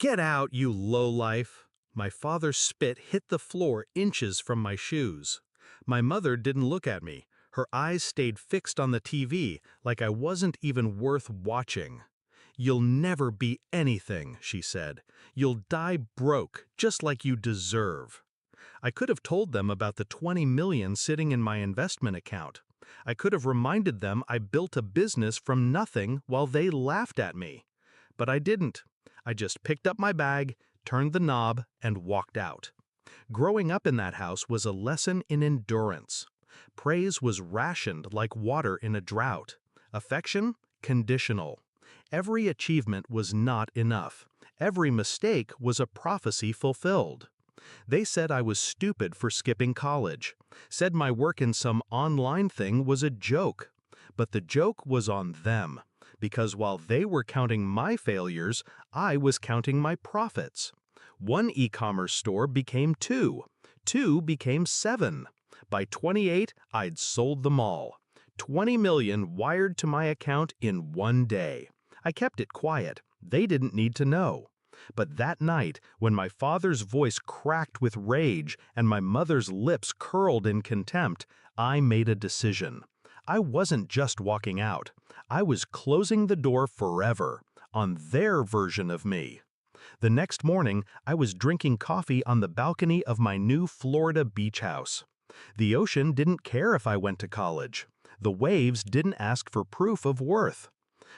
Get out, you lowlife! My father's spit hit the floor inches from my shoes. My mother didn't look at me. Her eyes stayed fixed on the TV, like I wasn't even worth watching. "You'll never be anything," she said. "You'll die broke, just like you deserve." I could have told them about the 20 million sitting in my investment account. I could have reminded them I built a business from nothing while they laughed at me. But I didn't. I just picked up my bag, turned the knob, and walked out. Growing up in that house was a lesson in endurance. Praise was rationed like water in a drought. Affection, conditional. Every achievement was not enough. Every mistake was a prophecy fulfilled. They said I was stupid for skipping college, said my work in some online thing was a joke. But the joke was on them, because while they were counting my failures, I was counting my profits. One e-commerce store became two became 7. By 28, I'd sold them all. 20 million wired to my account in one day. I kept it quiet. They didn't need to know. But that night, when my father's voice cracked with rage and my mother's lips curled in contempt, I made a decision. I wasn't just walking out. I was closing the door forever, on their version of me. The next morning, I was drinking coffee on the balcony of my new Florida beach house. The ocean didn't care if I went to college. The waves didn't ask for proof of worth.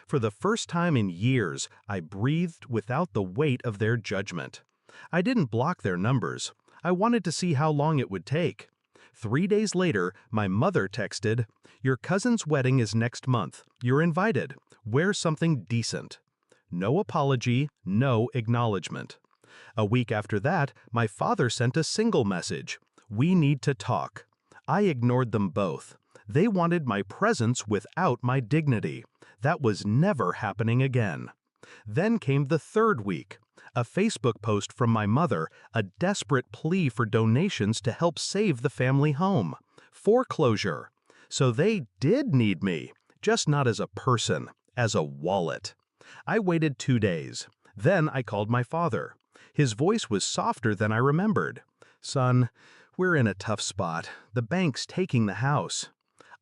For the first time in years, I breathed without the weight of their judgment. I didn't block their numbers. I wanted to see how long it would take. 3 days later, my mother texted, "Your cousin's wedding is next month. You're invited. Wear something decent." No apology, no acknowledgement. A week after that, my father sent a single message. "We need to talk." I ignored them both. They wanted my presence without my dignity. That was never happening again. Then came the third week. A Facebook post from my mother, a desperate plea for donations to help save the family home. Foreclosure. So they did need me, just not as a person, as a wallet. I waited 2 days. Then I called my father. His voice was softer than I remembered. "Son, we're in a tough spot. The bank's taking the house."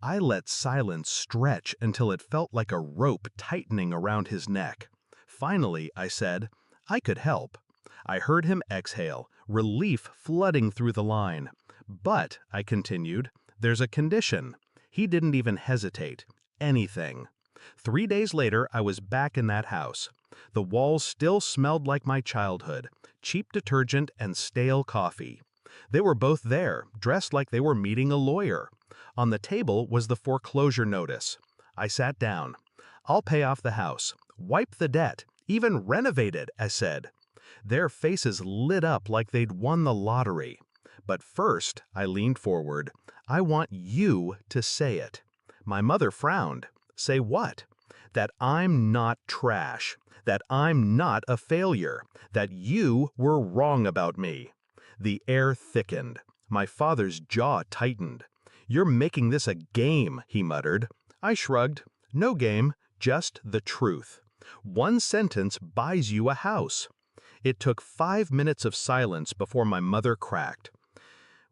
I let silence stretch until it felt like a rope tightening around his neck. Finally, I said, "I could help." I heard him exhale, relief flooding through the line. "But," I continued, "there's a condition." He didn't even hesitate. Anything. 3 days later, I was back in that house. The walls still smelled like my childhood, cheap detergent and stale coffee. They were both there, dressed like they were meeting a lawyer. On the table was the foreclosure notice. I sat down. "I'll pay off the house, wipe the debt, even renovate it," I said. Their faces lit up like they'd won the lottery. "But first," I leaned forward, "I want you to say it." My mother frowned. "Say what?" "That I'm not trash. That I'm not a failure. That you were wrong about me." The air thickened. My father's jaw tightened. "You're making this a game," he muttered. I shrugged. "No game, just the truth. One sentence buys you a house." It took 5 minutes of silence before my mother cracked.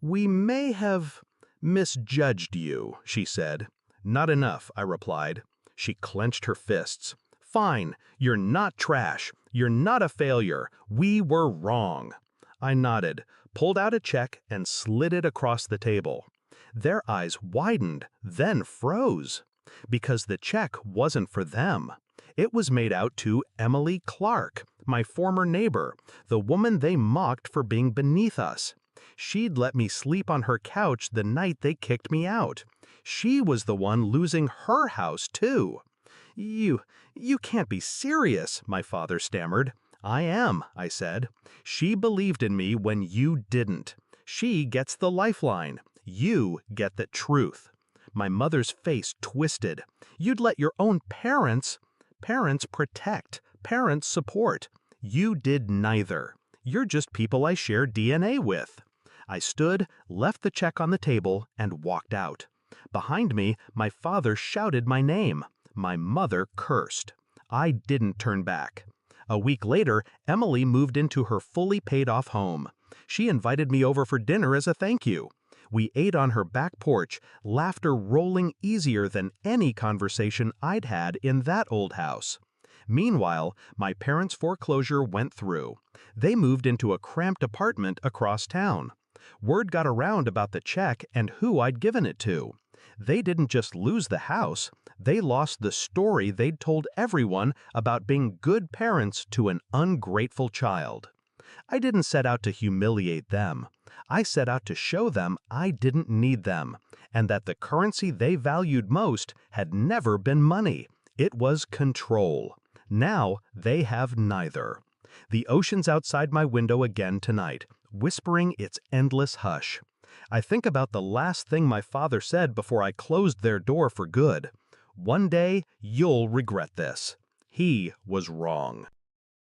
"We may have misjudged you," she said. "Not enough," I replied. She clenched her fists. "Fine, you're not trash. You're not a failure. We were wrong." I nodded, pulled out a check, and slid it across the table. Their eyes widened, then froze. Because the check wasn't for them. It was made out to Emily Clark, my former neighbor, the woman they mocked for being beneath us. She'd let me sleep on her couch the night they kicked me out. She was the one losing her house, too. You can't be serious," my father stammered. "I am," I said. "She believed in me when you didn't. She gets the lifeline. You get the truth." My mother's face twisted. "You'd let your own parents protect, parents support. You did neither. You're just people I share DNA with." I stood, left the check on the table, and walked out. Behind me, my father shouted my name. My mother cursed. I didn't turn back. A week later, Emily moved into her fully paid-off home. She invited me over for dinner as a thank you. We ate on her back porch, laughter rolling easier than any conversation I'd had in that old house. Meanwhile, my parents' foreclosure went through. They moved into a cramped apartment across town. Word got around about the check and who I'd given it to. They didn't just lose the house, they lost the story they'd told everyone about being good parents to an ungrateful child. I didn't set out to humiliate them. I set out to show them I didn't need them, and that the currency they valued most had never been money. It was control. Now they have neither. The ocean's outside my window again tonight, whispering its endless hush. I think about the last thing my father said before I closed their door for good. One day, you'll regret this. He was wrong.